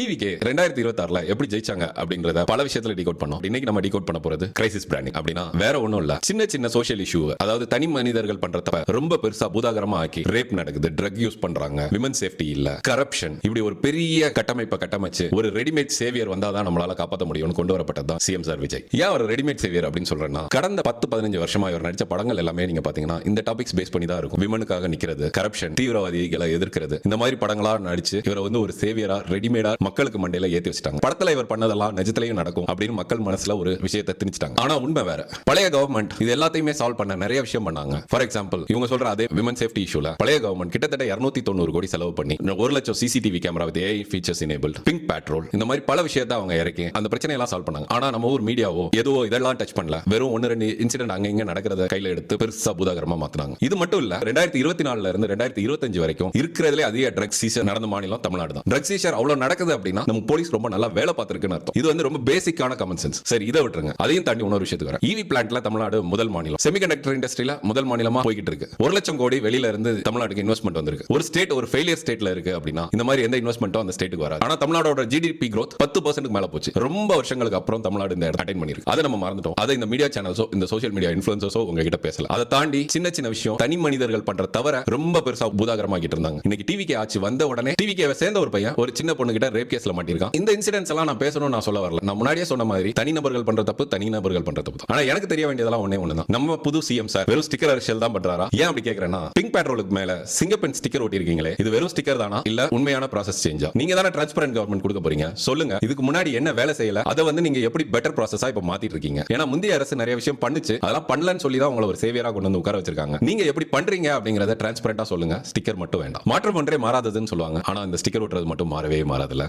டிவிக்கு 2026ல எப்படி ஜெயிச்சாங்க அப்படிங்கறத பல விஷயத்துல டிகோட் பண்ணோம். இன்னைக்கு நம்ம டிகோட் பண்ண போறது கிரைசிஸ் பிராண்டிங். அப்படின்னா வேற ஒண்ணும் இல்ல, சின்ன சின்ன சோஷியல் இஷ்யூ, அதாவது தனி மனிதர்கள் பண்ற தப்ப ரொம்ப பெருசா பூதாகரமா ஆக்கி ரேப் நடக்குது, ட்ரக் யூஸ் பண்றாங்க, விமன் சேஃப்டி இல்ல, கரப்ஷன், இப்படி ஒரு பெரிய கட்டமைப்பை கட்டமைச்சு ஒரு ரெடிமேட் சேவியர் வந்தாதான் நம்மளால காப்பாற்ற முடியும்னு கொண்டு வரப்பட்டது சிஎம் சார் விஜய். ஏன் ஒரு ரெடிமேட் சேவியர் அப்படின்னு சொல்றேன்னா, கடந்த 10-15 வருஷமா இவர் நடிச்ச படங்கள் எல்லாமே நீங்க பாத்தீங்கன்னா இந்த டாபிக்ஸ் பேஸ் பண்ணி தான் இருக்கும். விமனுக்காக நிக்கிறது, கரப்ஷன், தீவிரவாதிகளை எதிர்க்கிறது, இந்த மாதிரி படங்களா நடிச்சு இவரை வந்து ஒரு சேவியரா ரெடிமேடா மக்களுக்கு மண்டையில ஏத்தி வச்சிட்டாங்க. படத்துல இவர் பண்ணதெல்லாம் நிஜத்திலையும் நடக்கும் அப்படின்னு மக்கள் மனசுல ஒரு விஷயத்தை திணிச்சிட்டாங்க. ஆனா உண்மை வேற. பழைய கவர்மெண்ட் இது எல்லாத்தையுமே சால்வ் பண்ண நிறைய விஷயம் பண்ணாங்க. ஃபார் எக்ஸாம்பிள், இவங்க சொல்ற அதே விமன் சேஃப்டி இஷ்யூல பழைய கவர்மெண்ட் கிட்டத்தட்ட 290 கோடி செலவு பண்ணி 1 லட்சம் CCTV camera with AI features enabled, pink patrol, இந்த மாதிரி பல விஷயத்தை அவங்க இறக்கி அந்த பிரச்சனை எல்லாம் சால்வ் பண்ணாங்க. ஆனா நம்ம ஊர் மீடியாவோ ஏதோ இதெல்லாம் டச் பண்ணல, வெறும் 1-2 இன்சிடென்ட் அங்க இங்க நடக்கிறத கையில எடுத்து பெருசா பூதாகரமா மாத்தினாங்க. இது மட்டும் இல்ல, 2024ல இருந்து 2025 வரைக்கும் இருக்கிறதுலே அதிக ட்ரக் சீசர் நடந்த மாநிலம் தமிழ்நாடு தான். ட்ரக் சீசர் அவ்வளவு நடக்குது அப்படின்னா நம்ம போலீஸ் ரொம்ப நல்லா வேலை பார்த்திருக்குன்னு அர்த்தம். இது வந்து ரொம்ப பேசிக்கான காமன் சென்ஸ். சரி, இதை விட்டுருங்க. அதையும் தாண்டி இன்னொரு விஷயத்துக்கு வர, ஈவி பிளான்ட்ல தமிழ்நாடு முதல் மாநிலம், செமிகண்டக்டர் இண்டஸ்ட்ரியில முதல் மாநிலமா போய்கிட்டு இருக்கு. 1 லட்சம் கோடி வெளியில இருந்து தமிழ்நாட்டுக்கு இன்வெஸ்ட்மெண்ட் வந்திருக்கு. ஒரு ஸ்டேட் ஒரு ஃபெயிலியர் ஸ்டேட்ல இருக்கு அப்படின்னா இந்த மாதிரி எந்த இன்வெஸ்ட்மெண்ட்டும் அந்த ஸ்டேட்டுக்கு வராது. ஆனா தமிழ்நாடோட ஜிடிபி growth 10% மேல போச்சு. ரொம்ப வருஷங்களுக்கு அப்புறம் தமிழ்நாடு இந்த இடத்தை அட்டைன் பண்ணிருக்கு. அதை நம்ம மறந்துட்டோம். அதை இந்த மீடியா சேனல்ஸோ இந்த சோஷியல் மீடியா இன்ஃப்ளூயன்சர்ஸோ உங்ககிட்ட பேசல. அதை தாண்டி சின்ன சின்ன விஷயம் தனி மனிதர்கள் பண்ற தவிர ரொம்ப பெருசா பூதாகரமாக்கிட்டு இருந்தாங்க. இன்னைக்கு டிவிக்கு ஆட்சி வந்த உடனே டிவிக்கு சேர்ந்த ஒரு பையன் ஒரு சின்ன பொண்ணு கிட்ட ரேப் கேஸ்ல மாட்டிருக்கான். இந்த இன்சிடென்ட்ஸ் எல்லாம் நான் பேசணும்னு நான் சொல்ல வரல. நான் முன்னாடியே சொன்ன மாதிரி தனிநபர்கள் பண்ற தப்பு, தனிநபர்கள் பண்ற தப்பு. ஆனா எனக்கு தெரிய வேண்டியதெல்லாம் ஒண்ணே ஒண்ணுதான். நம்ம புது சிஎம் சார் வெறும் ஸ்டிக்கர் அரசியல் தான் பண்றாரா? ஏன் அப்படி கேக்குறேன்னா, பிங்க் பேட்ரோலுக்கு மேல சிங்கப்பெண் ஸ்டிக்கர் ஒட்டி இருக்கீங்களே, இது வெறும் ஸ்டிக்கர் தானா இல்ல உண்மையான ப்ராசஸ் சேஞ்சா? நீங்க தானே டிரான்ஸ்பரண்ட் கவர்மெண்ட் கொடுக்க போறீங்க. சொல்லுங்க, இதுக்கு முன்னாடி என்ன வேலை செய்யல, அதை வந்து நீங்க எப்படி பெட்டர் ப்ராசஸா இப்ப மாத்திட்டு இருக்கீங்க? ஏன்னா முந்தைய அரசு நிறைய விஷயம் பண்ணுச்சு, அதெல்லாம் பண்ணலன்னு சொல்லி தான் உங்களை ஒரு சேவியரா கொண்டு வந்து உட்கார வச்சிருக்காங்க. நீங்க எப்படி பண்றீங்க அப்படிங்கறத டிரான்ஸ்பரண்டா சொல்லுங்க. ஸ்டிக்கர் மட்டும் வேண்டாம். மாற்றம் ஒன்றே மாறாததுன்னு சொல்லுவாங்க. ஆனா இந்த ஸ்டிக்கர் ஒட்டுறது மட்டும் மாறவே மாறாதுல.